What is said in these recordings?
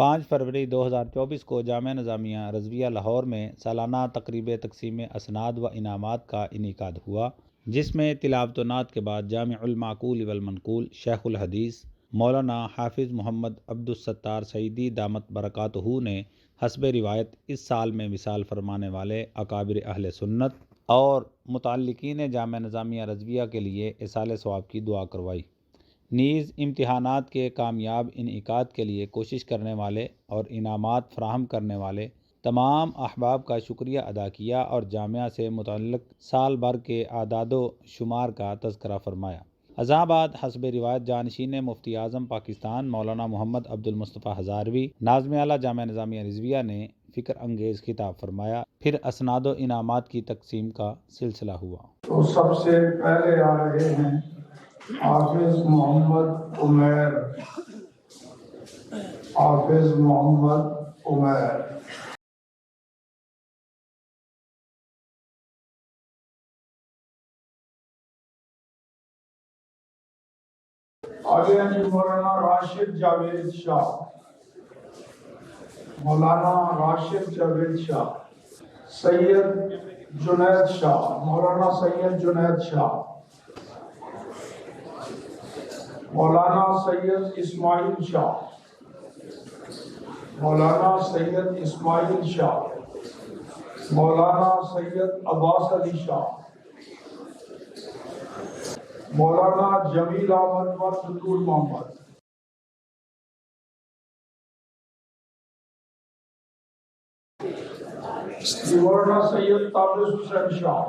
5 فروری 2024 کو جامعہ نظامیہ رضویہ لاہور میں سالانہ تقریب تقسیم اسناد و انعامات کا انعقاد ہوا، جس میں تلاوت و نعت کے بعد جامع المعقول والمنقول شیخ الحدیث مولانا حافظ محمد عبدالستار سعیدی دامت برکاتہ نے حسب روایت اس سال میں وصال فرمانے والے اکابر اہل سنت اور متعلقین جامعہ نظامیہ رضویہ کے لیے ایصال ثواب کی دعا کروائی، نیز امتحانات کے کامیاب انعقاد کے لیے کوشش کرنے والے اور انعامات فراہم کرنے والے تمام احباب کا شکریہ ادا کیا اور جامعہ سے متعلق سال بھر کے اعداد و شمار کا تذکرہ فرمایا۔ ازاں بعد حسب روایت جانشین مفتی اعظم پاکستان مولانا محمد عبدالمصطفیٰ ہزاروی ناظم اعلیٰ جامعہ نظامیہ رضویہ نے فکر انگیز خطاب فرمایا، پھر اسناد و انعامات کی تقسیم کا سلسلہ ہوا۔ تو سب سے پہلے آ رہے ہیں حافظ محمد عمیر۔ حافظ محمد عمیر آگے ہیں جی مولانا راشد جاوید شاہ۔ مولانا راشد جاوید شاہ، سید جنید شاہ، مولانا سید جنید شاہ، مولانا سید اسماعیل شاہ، مولانا سید اسماعیل شاہ، مولانا سید عباس علی شاہ، مولانا جمیل احمد نور محمد، مولانا سید تابر حسین شاہ،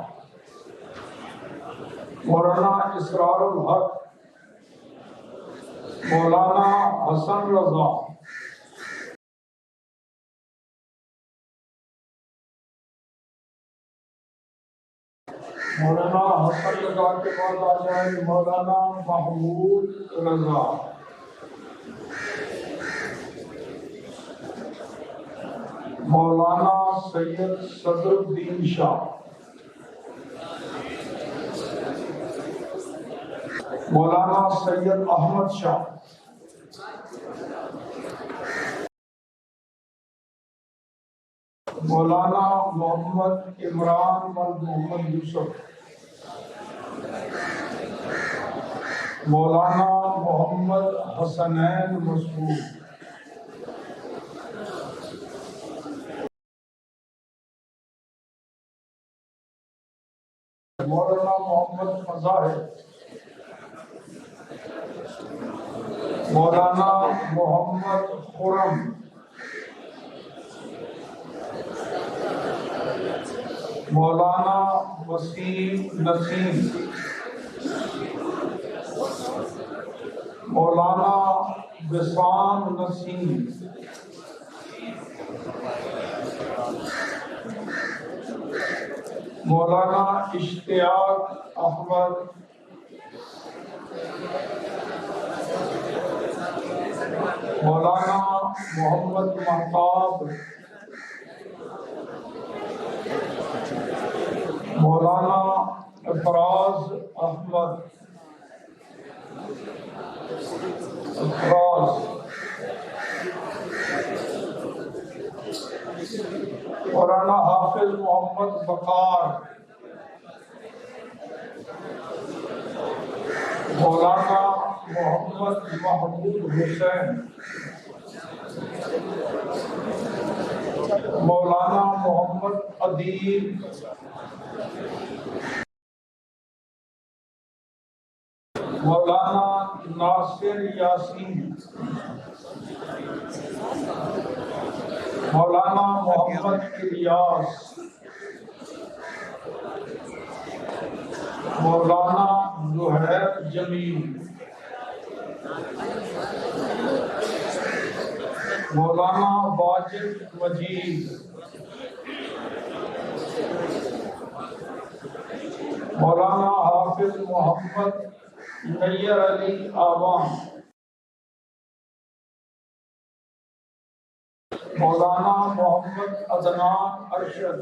مولانا اسرار الحق، مولانا حسن رضا، مولانا حسن رضا کے بعد آ جائیں مولانا محمود رضا، مولانا سید صدر الدین شاہ، مولانا سید احمد شاہ، مولانا محمد عمران بن محمد یوسف، مولانا محمد حسنین مسعود، مولانا محمد مظاہر، مولانا محمد خرم، مولانا وسیم نسیم، مولانا بسام نسیم، مولانا اشتیاق احمد، مولانا محمد مہتاب، مولانا افراز احمد، مولانا حافظ محمد بقار، مولانا محمد محمود حسین، مولانا محمد ادیب، مولانا ناصر یاسین، مولانا محمد الیاس، مولانا زہیر جمیل، مولانا واجد مجید، مولانا حافظ محمد نیر علی آوان، مولانا محمد عدنان ارشد،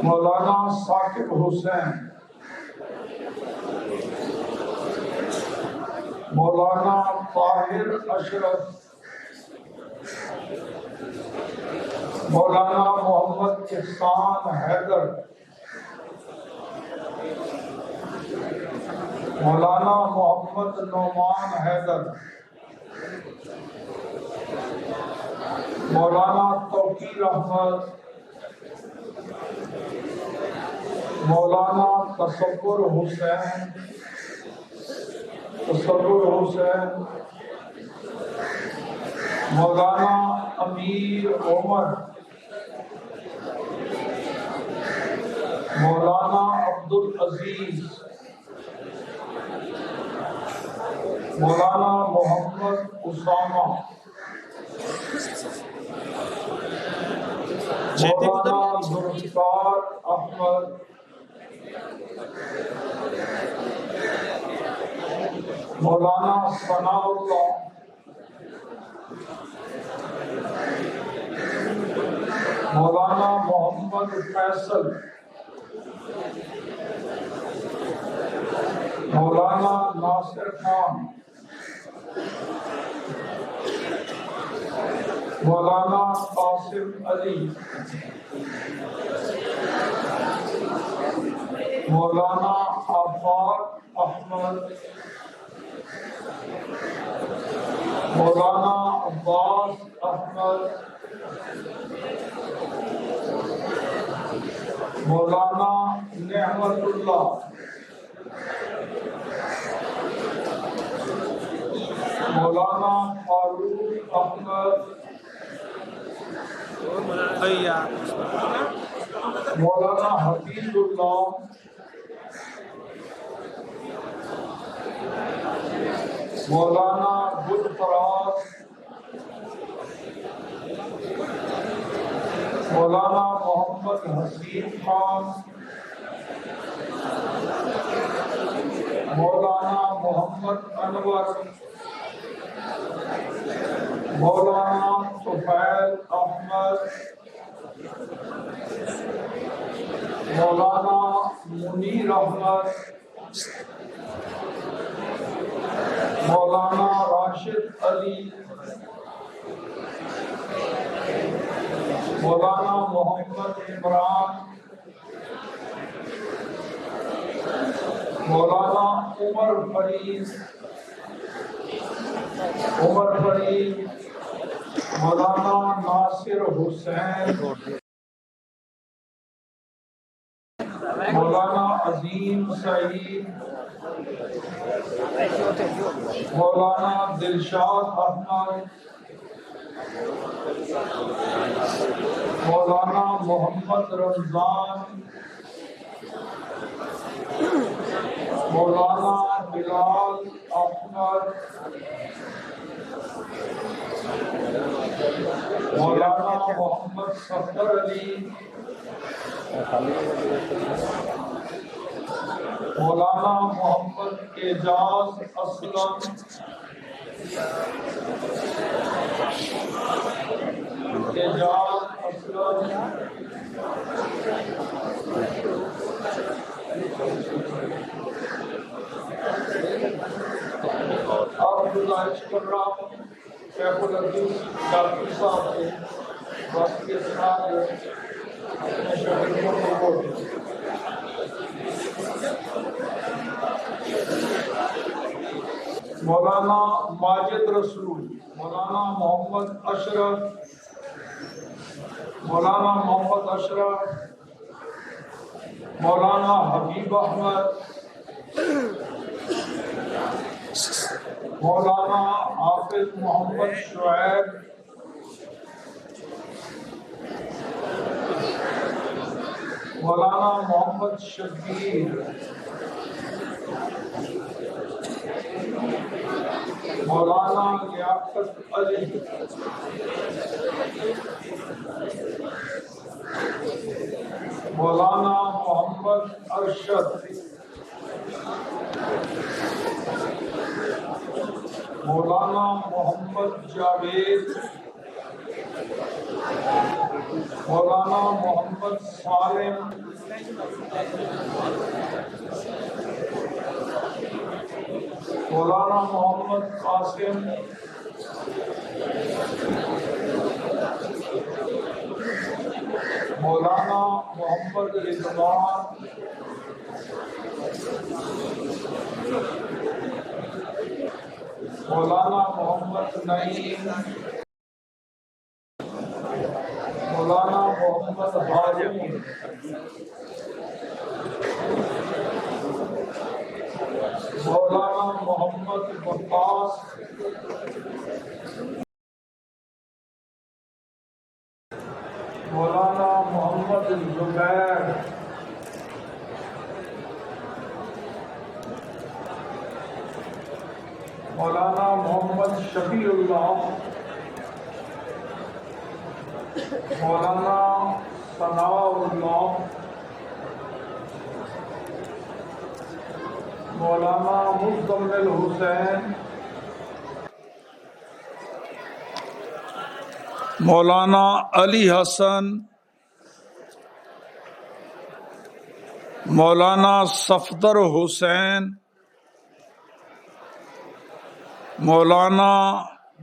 مولانا ثاقب حسین، مولانا طاہر اشرف، مولانا محمد احسان حیدر، مولانا محمد نعمان حیدر، مولانا توقیر احمد، مولانا تصور حسین، مولانا امیر عمر، مولانا عبدالعزیز، مولانا محمد اسامہ، مولانا ذوالفقار احمد، مولانا ثناء اللہ، مولانا محمد فیصل، مولانا ناصر خان، مولانا قاسم علی، مولانا آفاق احمد، مولانا عباس احمد، مولانا نعمت اللہ، مولانا فاروق احمد، مولانا حفیظ اللہ، مولانا گلفراز، مولانا محمد حسین خان، مولانا محمد انور، مولانا طفیل احمد، مولانا منیر احمد، مولانا راشد علی، مولانا محمد عمران، مولانا عمر فرید، مولانا ناصر حسین، مولانا عظیم سعید، مولانا دلشاد احمد، مولانا محمد رمضان، مولانا بلال احمد، مولانا محمد صفدر علی، مولانا محمد اعجاز اسلم، شیخ العزیز ڈاکٹر صاحب کے واسطے اسناد اپنے شاگردوں کو مولانا ماجد رسول، مولانا محمد اشرف، مولانا محمد اشرف، مولانا حبیب احمد، مولانا حافظ محمد شعیب، مولانا محمد شبیر، مولانا لیاقت علی، مولانا محمد ارشد، مولانا محمد جاوید، مولانا محمد سالم، مولانا محمد قاسم، مولانا محمد رضوان، مولانا محمد نعیم، مولانا محمد ہاشمی، مولانا محمد وقاص، مولانا محمد زبیر، مولانا محمد شفیع اللہ، مولانا ثناء اللہ، مولانا مزمل حسین، مولانا علی حسن، مولانا صفدر حسین، مولانا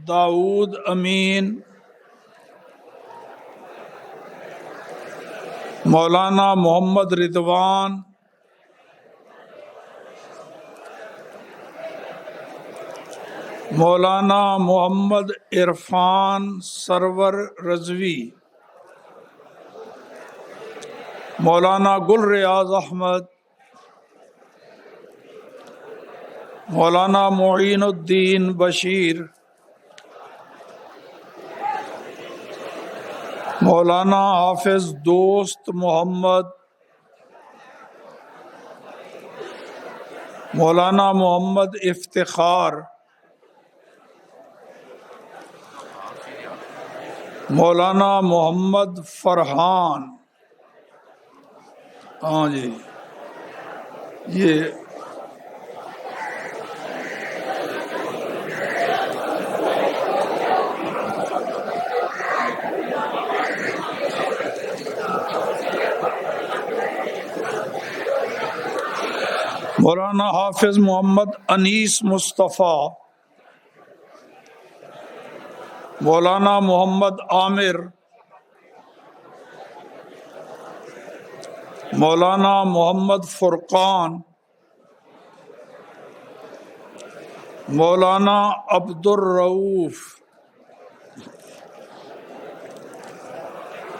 داؤد امین، مولانا محمد رضوان، مولانا محمد عرفان سرور رضوی، مولانا گل ریاض احمد، مولانا معین الدین بشیر، مولانا حافظ دوست محمد، مولانا محمد افتخار، مولانا محمد فرحان، ہاں جی یہ مولانا حافظ محمد انیس مصطفیٰ، مولانا محمد عامر، مولانا محمد فرقان، مولانا عبد الرؤوف،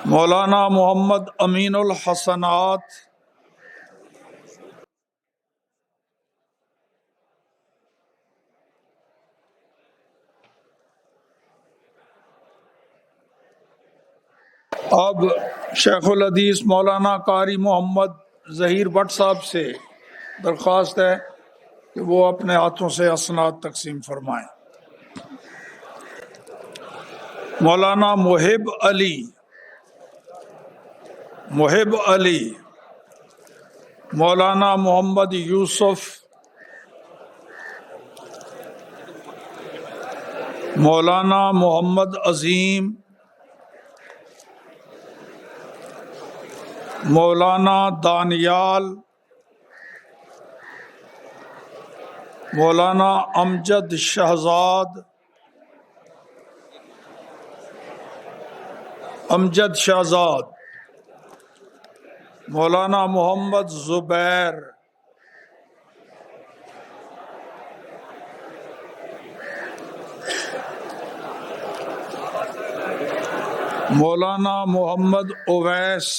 مولانا محمد امین الحسنات، اب شیخ الحدیث مولانا قاری محمد ظہیر بٹ صاحب سے درخواست ہے کہ وہ اپنے ہاتھوں سے اسناد تقسیم فرمائیں۔ مولانا محب علی، مولانا محمد یوسف، مولانا محمد عظیم، مولانا دانیال، مولانا امجد شہزاد، مولانا محمد زبیر، مولانا محمد اویس،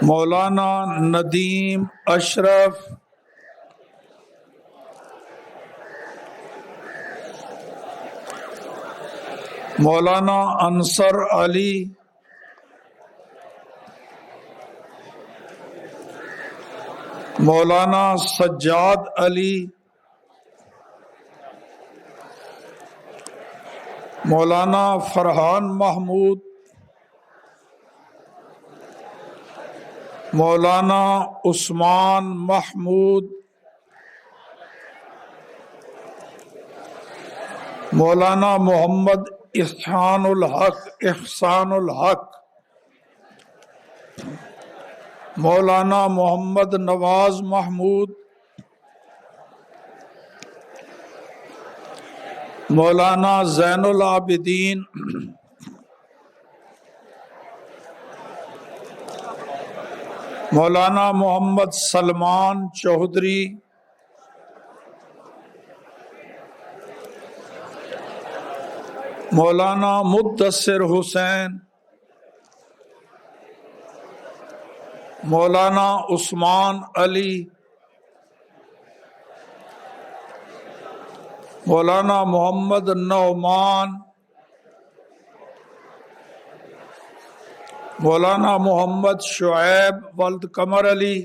مولانا ندیم اشرف، مولانا انصر علی، مولانا سجاد علی، مولانا فرحان محمود، مولانا عثمان محمود، مولانا محمد احسان الحق، مولانا محمد نواز محمود، مولانا زین العابدین، مولانا محمد سلمان چودھری، مولانا مدثر حسین، مولانا عثمان علی، مولانا محمد نعمان، مولانا محمد شعیب ولد قمر علی،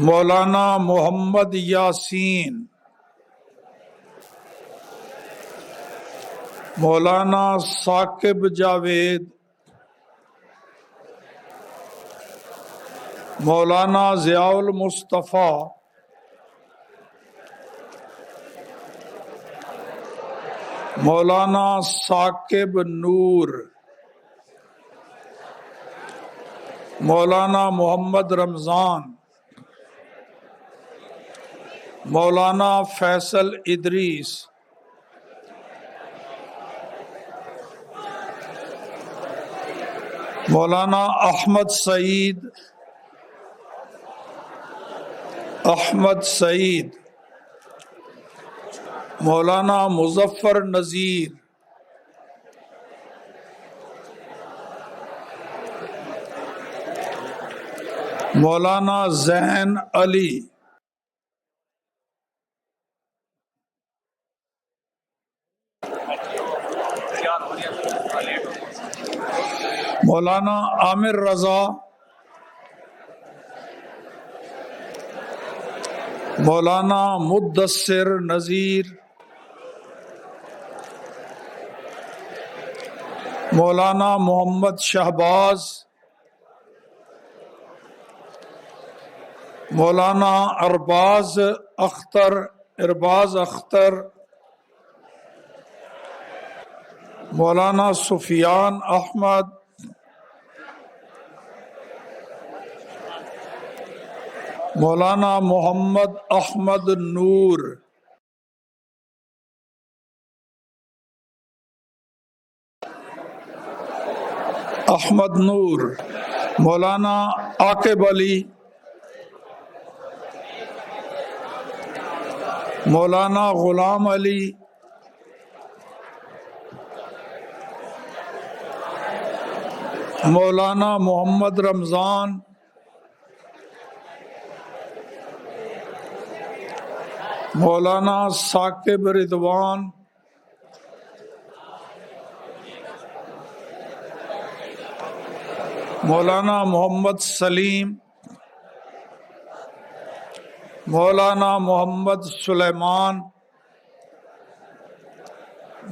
مولانا محمد یاسین، مولانا ثاقب جاوید، مولانا ضیاء المصطفیٰ، مولانا ثاقب نور، مولانا محمد رمضان، مولانا فیصل ادریس، مولانا احمد سعید، مولانا مظفر نذیر، مولانا زین علی، مولانا عامر رضا، مولانا مدثر نذیر، مولانا محمد شہباز، مولانا ارباز اختر، مولانا سفیان احمد، مولانا محمد احمد نور، مولانا عاقب علی، مولانا غلام علی، مولانا محمد رمضان، مولانا ثاقب رضوان، مولانا محمد سلیم، مولانا محمد سلیمان،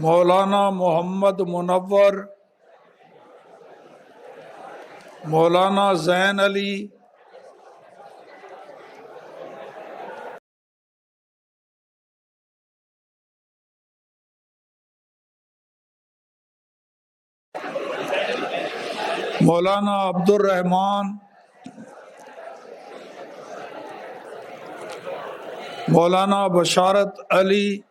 مولانا محمد منور، مولانا زین علی، مولانا عبد الرحمان، مولانا بشارت علی،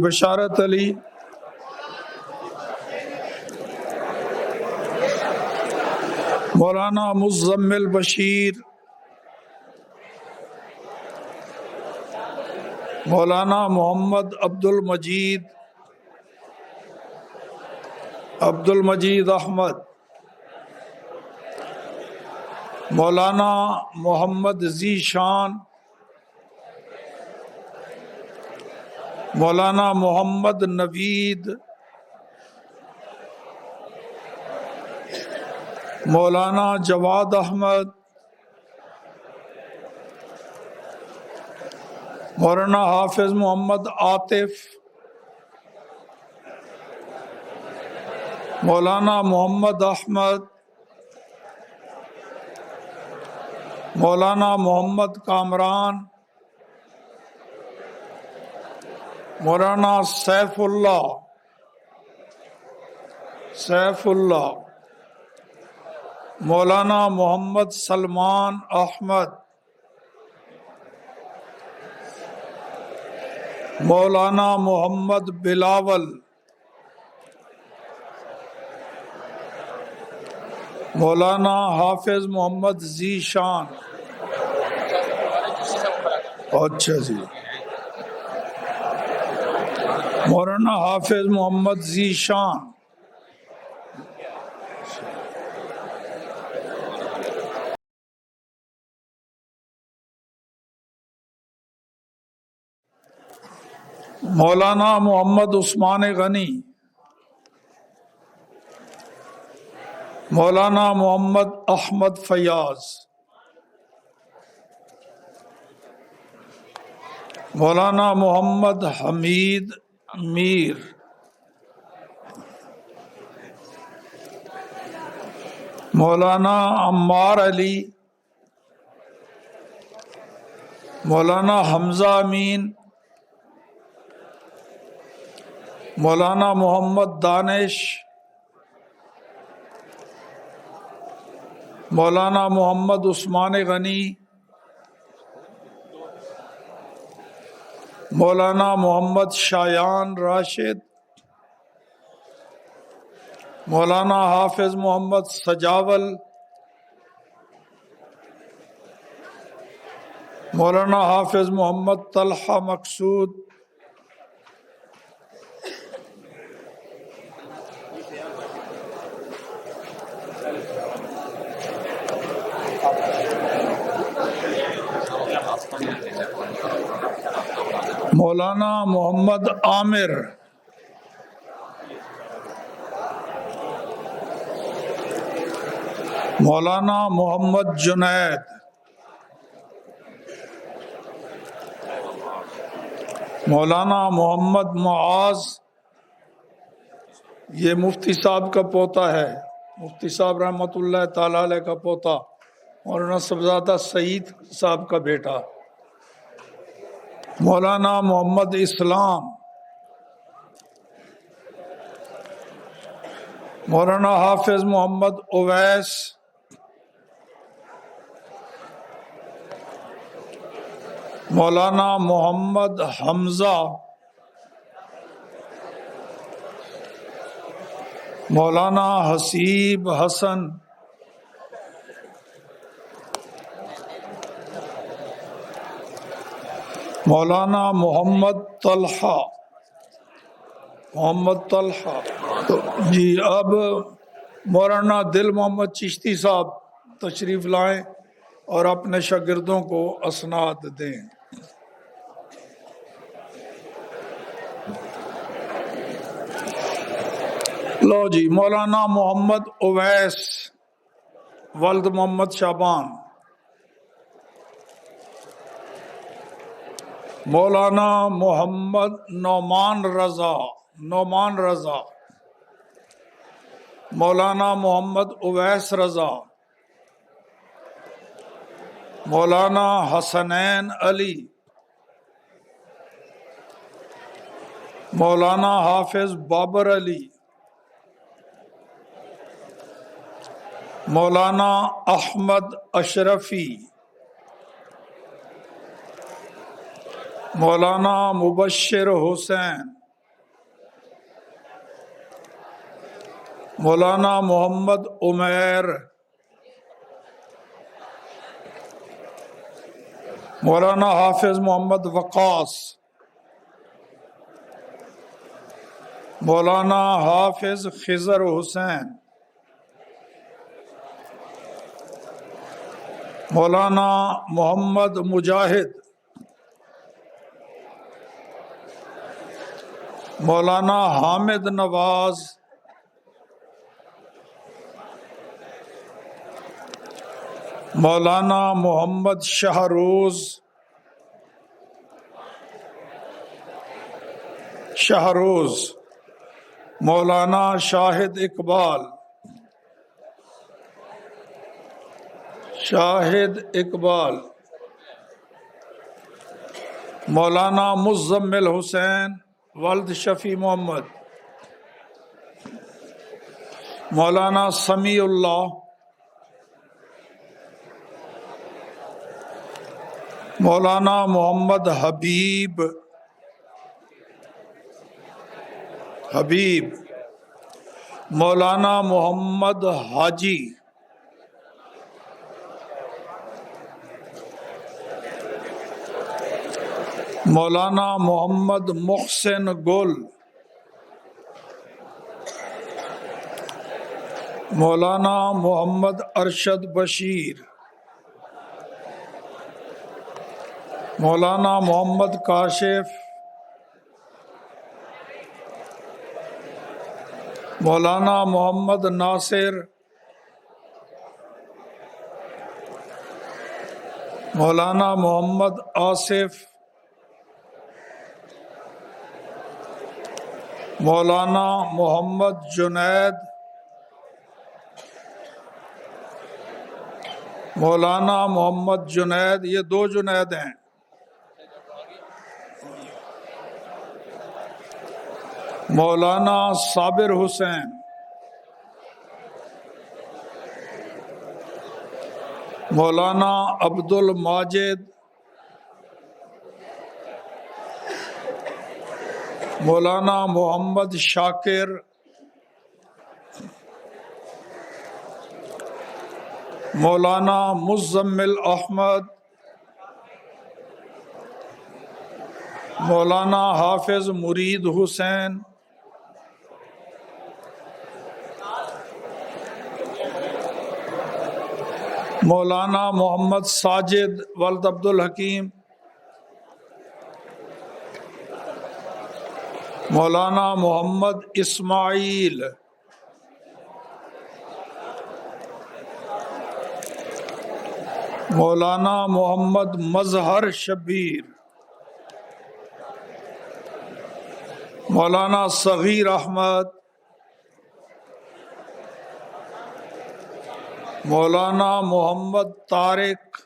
بشارت علی، مولانا مزمل بشیر، مولانا محمد عبد المجید احمد، مولانا محمد ذیشان، مولانا محمد نوید، مولانا جواد احمد، مولانا حافظ محمد عاطف، مولانا محمد احمد، مولانا محمد کامران، مولانا سیف اللہ، مولانا محمد سلمان احمد، مولانا محمد بلاول، مولانا حافظ محمد ذیشان۔ اچھا جی، مولانا حافظ محمد ذیشان۔ مولانا محمد عثمان غنی، مولانا محمد احمد فیاض، مولانا محمد حمید میر، مولانا عمار علی، مولانا حمزہ امین، مولانا محمد دانش، مولانا محمد عثمان غنی، مولانا محمد شایان راشد، مولانا حافظ محمد سجاول، مولانا حافظ محمد طلحہ مقصود، مولانا محمد عامر، مولانا محمد جنید، مولانا محمد معاذ، یہ مفتی صاحب کا پوتا ہے، مفتی صاحب رحمۃ اللہ تعالی علیہ کا پوتا، مولانا صاحبزادہ سعید صاحب کا بیٹا، مولانا محمد اسلام، مولانا حافظ محمد اویس، مولانا محمد حمزہ، مولانا حسیب حسن، مولانا محمد طلحہ، جی اب مولانا دل محمد چشتی صاحب تشریف لائیں اور اپنے شاگردوں کو اسناد دیں۔ لو جی، مولانا محمد اویس ولد محمد شعبان، مولانا محمد نعمان رضا، مولانا محمد اویس رضا، مولانا حسنین علی، مولانا حافظ بابر علی، مولانا احمد اشرفی، مولانا مبشر حسین، مولانا محمد عمیر، مولانا حافظ محمد وقاص، مولانا حافظ خضر حسین، مولانا محمد مجاہد، مولانا حامد نواز، مولانا محمد شہروز، مولانا شاہد اقبال، مولانا مزمل حسین، ولد شفیع محمد، مولانا سمیع اللہ، مولانا محمد حبیب، مولانا محمد حاجی، مولانا محمد محسن گل، مولانا محمد ارشد بشیر، مولانا محمد کاشف، مولانا محمد ناصر، مولانا محمد آصف، مولانا محمد جنید، مولانا محمد جنید، یہ دو جنید ہیں، مولانا صابر حسین، مولانا عبد الماجد، مولانا محمد شاکر، مولانا مزمل احمد، مولانا حافظ مرید حسین، مولانا محمد ساجد ولد عبد الحکیم، مولانا محمد اسماعیل، مولانا محمد مظہر شبیر، مولانا صغیر احمد، مولانا محمد طارق،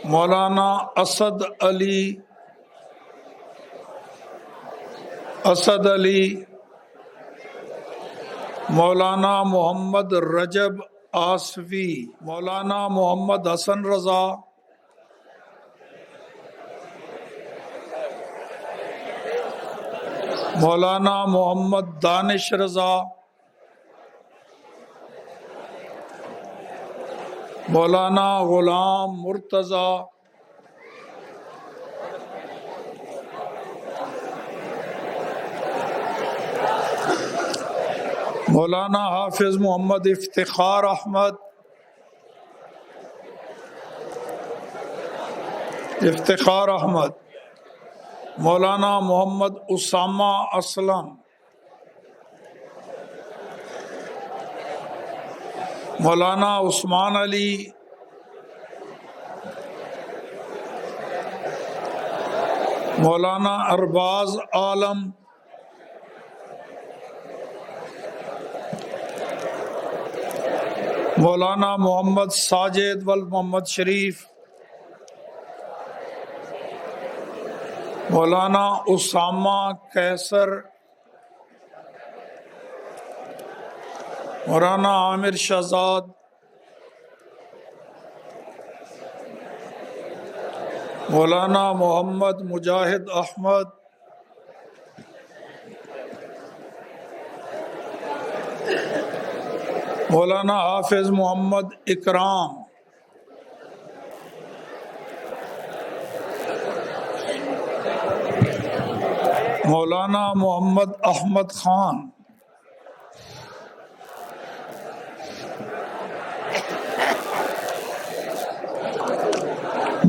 مولانا اسد علی، مولانا محمد رجب آصفی، مولانا محمد حسن رضا، مولانا محمد دانش رضا، مولانا غلام مرتضی، مولانا حافظ محمد افتخار احمد، مولانا محمد اسامہ اسلم، مولانا عثمان علی، مولانا ارباز عالم، مولانا محمد ساجد ولد محمد شریف، مولانا اسامہ قیصر، مولانا عامر شہزاد، مولانا محمد مجاہد احمد، مولانا حافظ محمد اکرام، مولانا محمد احمد خان،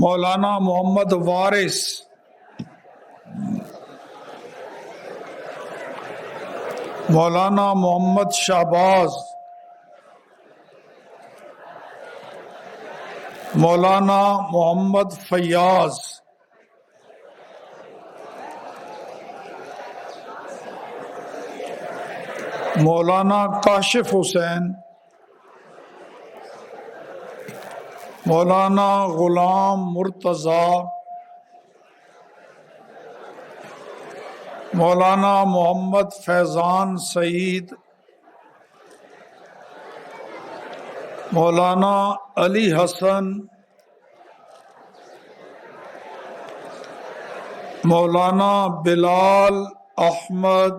مولانا محمد وارث، مولانا محمد شہباز، مولانا محمد فیاض، مولانا کاشف حسین، مولانا غلام مرتضی، مولانا محمد فیضان سعید، مولانا علی حسن، مولانا بلال احمد،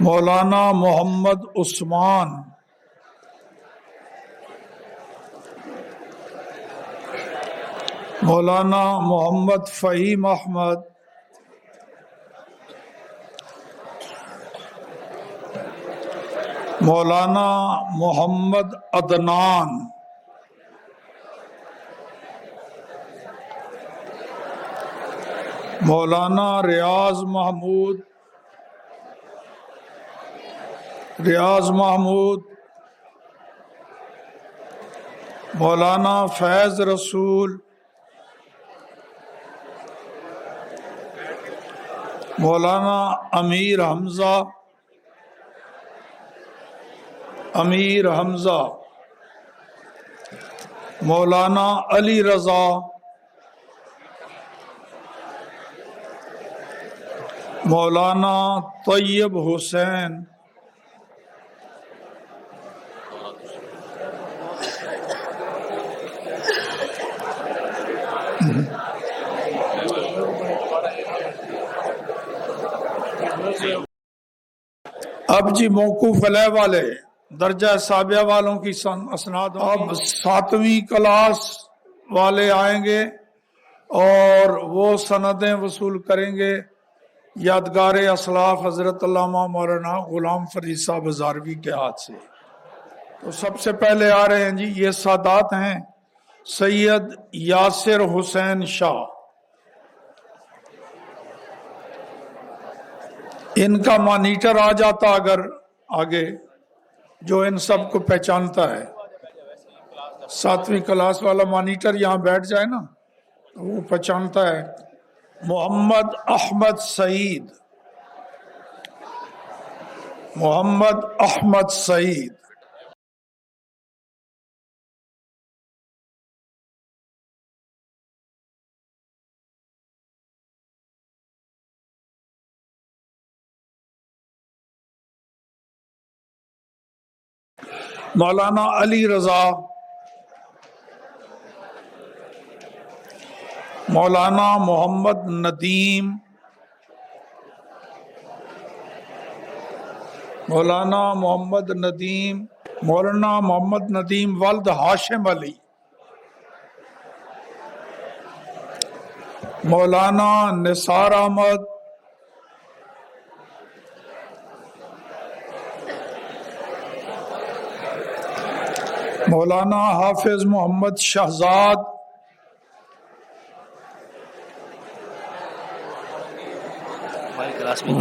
مولانا محمد عثمان، مولانا محمد فہیم احمد، مولانا محمد عدنان، مولانا ریاض محمود، مولانا فیض رسول، مولانا امیر حمزہ، مولانا علی رضا، مولانا طیب حسین، اب جی موقوف علیہ والے درجہ سابعہ والوں کی اسناد، اب 7ویں کلاس والے آئیں گے اور وہ سندیں وصول کریں گے یادگار اسلاف حضرت علامہ مولانا غلام فرید صاحب ہزاروی کے ہاتھ سے۔ تو سب سے پہلے آ رہے ہیں جی، یہ سادات ہیں سید یاسر حسین شاہ، ان کا مانیٹر آ جاتا اگر آگے، جو ان سب کو پہچانتا ہے، 7ویں کلاس والا مانیٹر یہاں بیٹھ جائے نا تو وہ پہچانتا ہے۔ محمد احمد سعید، مولانا علی رضا، مولانا محمد ندیم، مولانا محمد ندیم ولد ہاشم علی، مولانا نثار احمد، مولانا حافظ محمد شہزاد،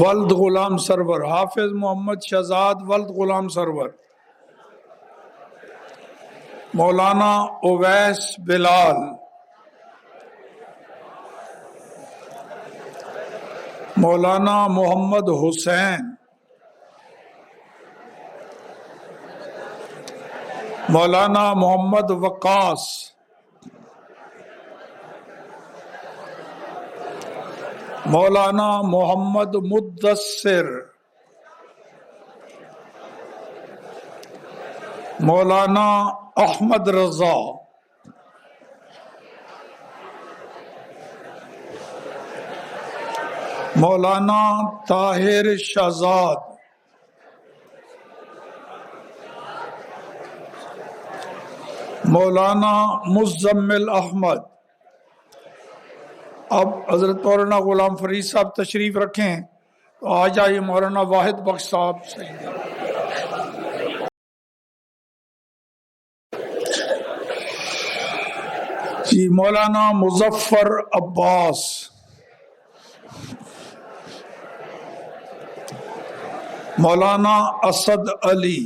ولد غلام سرور، حافظ محمد شہزاد ولد غلام سرور، مولانا اویس بلال، مولانا محمد حسین، مولانا محمد وقاص، مولانا محمد مدثر، مولانا احمد رضا، مولانا طاہر شہزاد، مولانا مزمل احمد۔ اب حضرت مولانا غلام فرید صاحب تشریف رکھیں تو آ جائیے مولانا واحد بخش صاحب سے۔ جی مولانا مظفر عباس، مولانا اسد علی،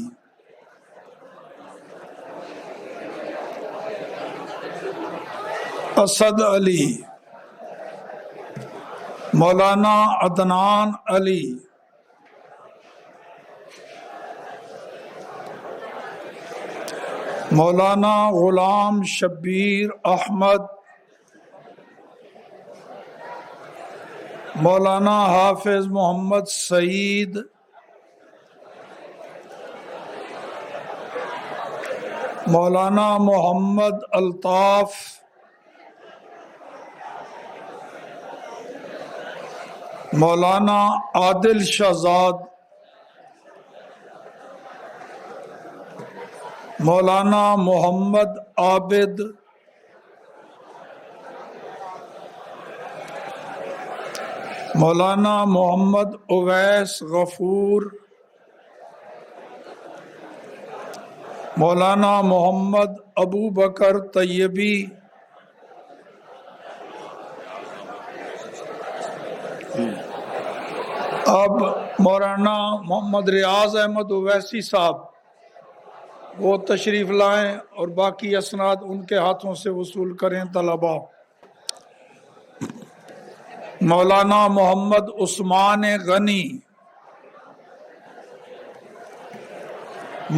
مولانا عدنان علی، مولانا غلام شبیر احمد، مولانا حافظ محمد سعید، مولانا محمد الطاف، مولانا عادل شہزاد، مولانا محمد عابد، مولانا محمد اویس غفور، مولانا محمد ابو بکر طیبی، اب مولانا محمد ریاض احمد اویسی صاحب وہ تشریف لائیں اور باقی اسناد ان کے ہاتھوں سے وصول کریں طلبا۔ مولانا محمد عثمان غنی،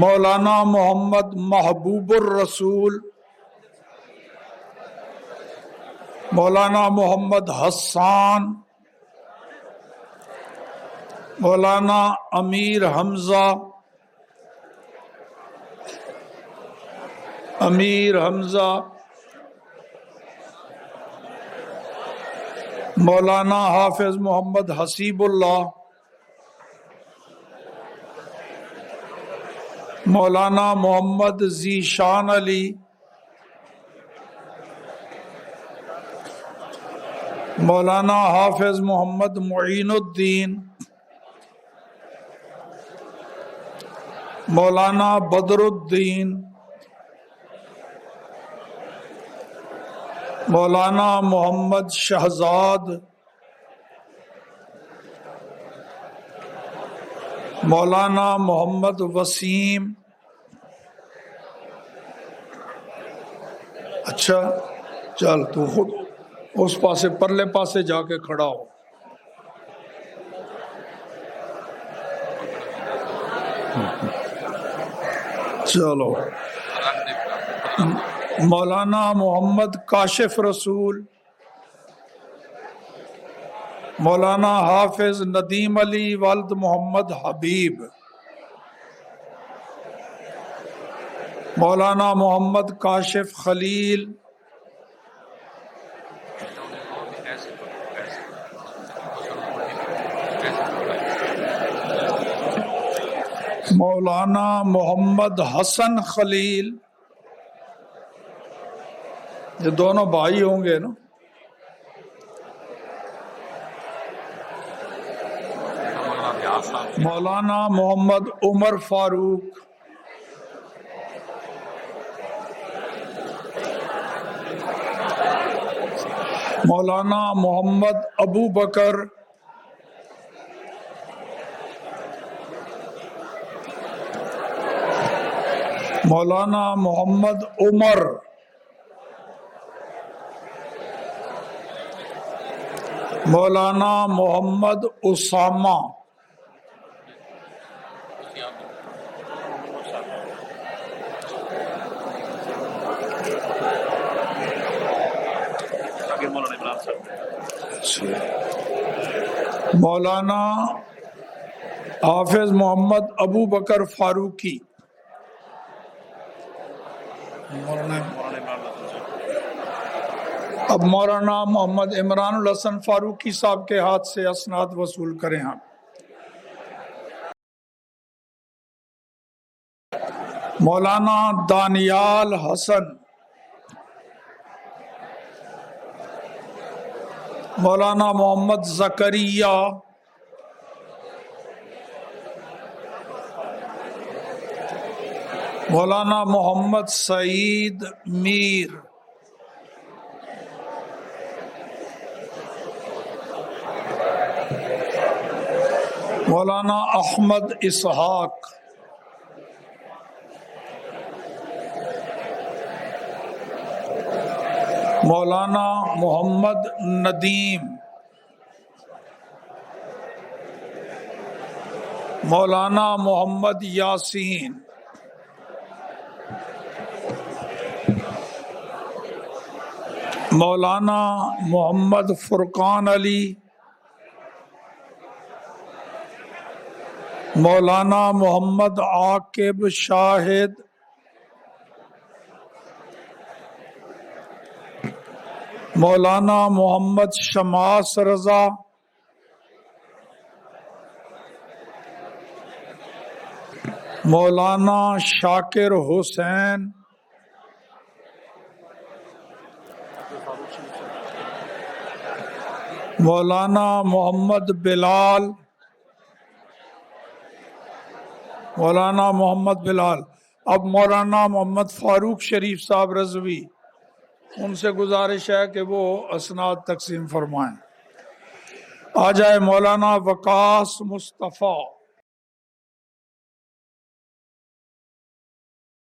مولانا محمد محبوب الرسول، مولانا محمد حسان، مولانا امیر حمزہ، مولانا حافظ محمد حسیب اللہ، مولانا محمد ذیشان علی، مولانا حافظ محمد معین الدین، مولانا بدر الدین، مولانا محمد شہزاد، مولانا محمد وسیم۔ اچھا چل تو خود اس پاسے پرلے پاسے جا کے کھڑا ہو۔ چلو مولانا محمد کاشف رسول، مولانا حافظ ندیم علی والد محمد حبیب، مولانا محمد کاشف خلیل، مولانا محمد حسن خلیل، یہ دونوں بھائی ہوں گے نا۔ مولانا محمد عمر فاروق، مولانا محمد ابو بکر، مولانا محمد عمر، مولانا محمد اسامہ، مولانا حافظ محمد ابو بکر فاروقی، اب مولانا محمد عمران الحسن فاروقی صاحب کے ہاتھ سے اسناد وصول کریں ہم۔ مولانا دانیال حسن، مولانا محمد زکریا، مولانا محمد سعید میر، مولانا احمد اسحاق، مولانا محمد ندیم، مولانا محمد یاسین، مولانا محمد فرقان علی، مولانا محمد عاقب شاہد، مولانا محمد شماس رضا، مولانا شاکر حسین، مولانا محمد بلال، مولانا محمد بلال۔ اب مولانا محمد فاروق شریف صاحب رضوی، ان سے گزارش ہے کہ وہ اسناد تقسیم فرمائیں۔ آ جائے مولانا وقاص مصطفیٰ،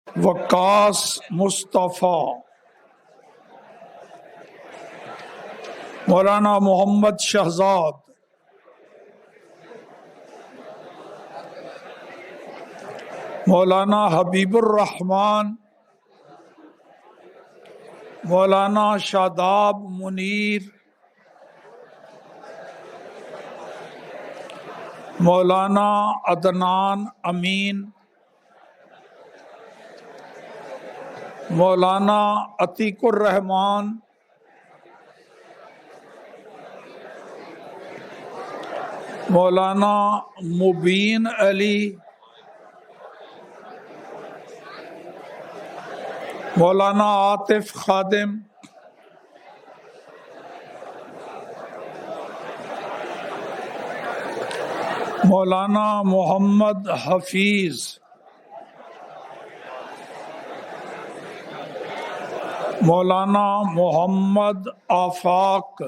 وقاص مصطفیٰ، مولانا محمد شہزاد، مولانا حبیب الرحمان، مولانا شاداب منیر، مولانا عدنان امین، مولانا عتیق الرحمان، مولانا مبین علی، مولانا عاطف خادم، مولانا محمد حفیظ، مولانا محمد آفاق،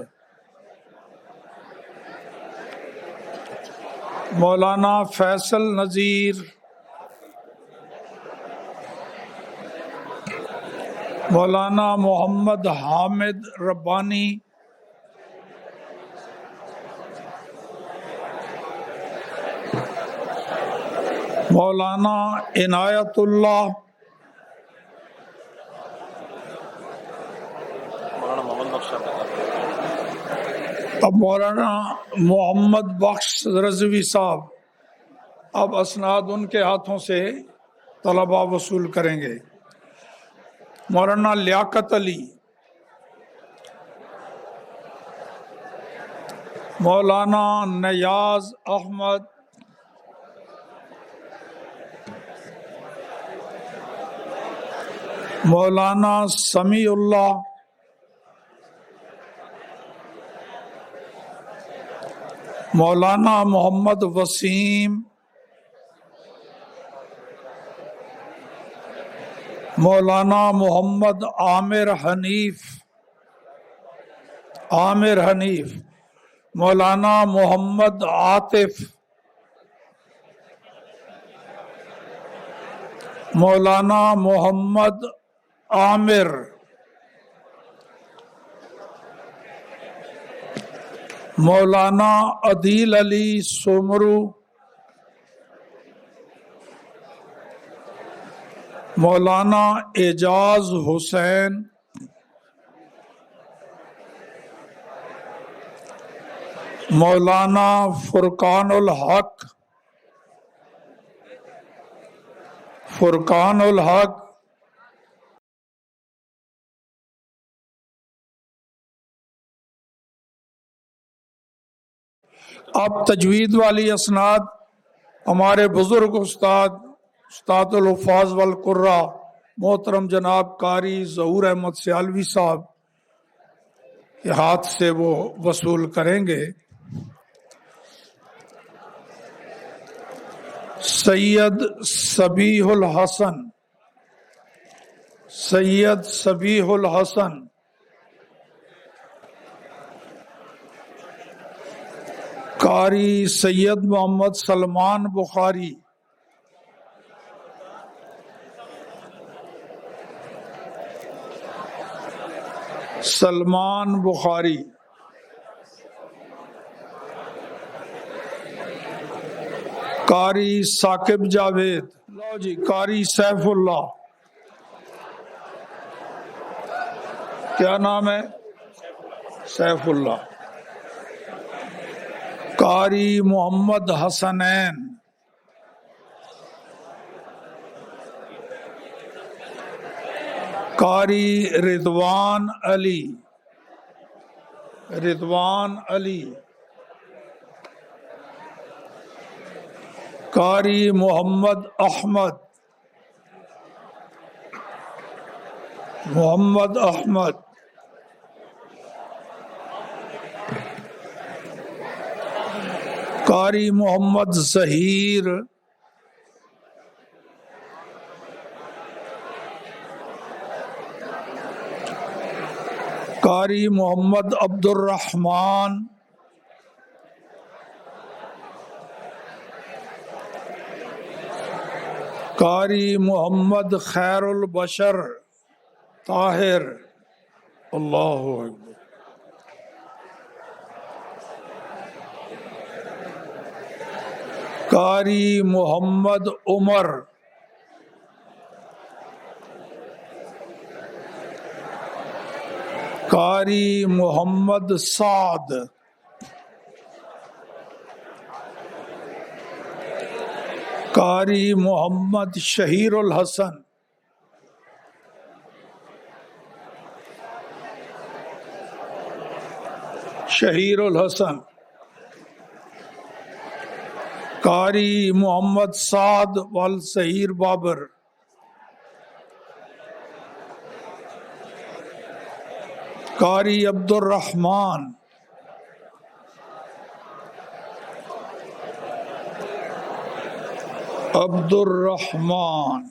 مولانا فیصل نذیر، مولانا محمد حامد ربانی، مولانا عنایت اللہ، اب مولانا محمد بخش رضوی صاحب، اب اسناد ان کے ہاتھوں سے طلبہ وصول کریں گے۔ مولانا لیاقت علی، مولانا نیاز احمد، مولانا سمیع اللہ، مولانا محمد وسیم، مولانا محمد عامر حنیف، مولانا محمد عاطف، مولانا محمد عامر، مولانا عدیل علی سومرو، مولانا اعجاز حسین، مولانا فرقان الحق، اب تجوید والی اسناد ہمارے بزرگ استاد الحفاظ والقراء محترم جناب قاری ظہور احمد سیالوی صاحب کے ہاتھ سے وہ وصول کریں گے۔ سید صبیح الحسن، قاری سید محمد سلمان بخاری، قاری ثاقب جاوید، لو جی قاری سیف اللہ، کیا نام ہے؟ سیف اللہ. قاری محمد حسنین. قاری رضوان علی. رضوان علی. قاری محمد احمد. محمد احمد. قاری محمد ظہیر. قاری محمد عبد الرحمن. قاری محمد خیر البشر طاہر. اللہ اکبر. قاری محمد عمر. قاری محمد سعد. قاری محمد شہیر الحسن. شہیر الحسن. قاری محمد سعد والسہیر بابر. قاری عبد الرحمن. عبد الرحمن.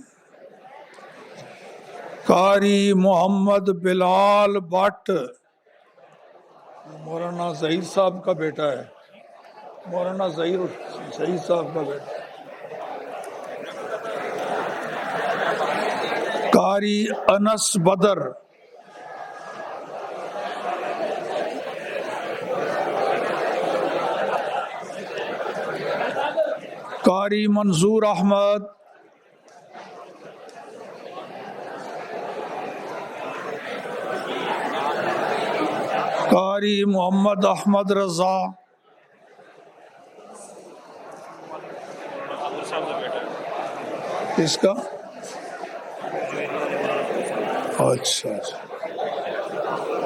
قاری محمد بلال بٹ. مولانا ظہیر صاحب کا بیٹا ہے. مولانا ظہیر صاحب کا بیٹا. قاری انس بدر. قاری منظور احمد. قاری محمد احمد رضا. کس کا؟ اچھا.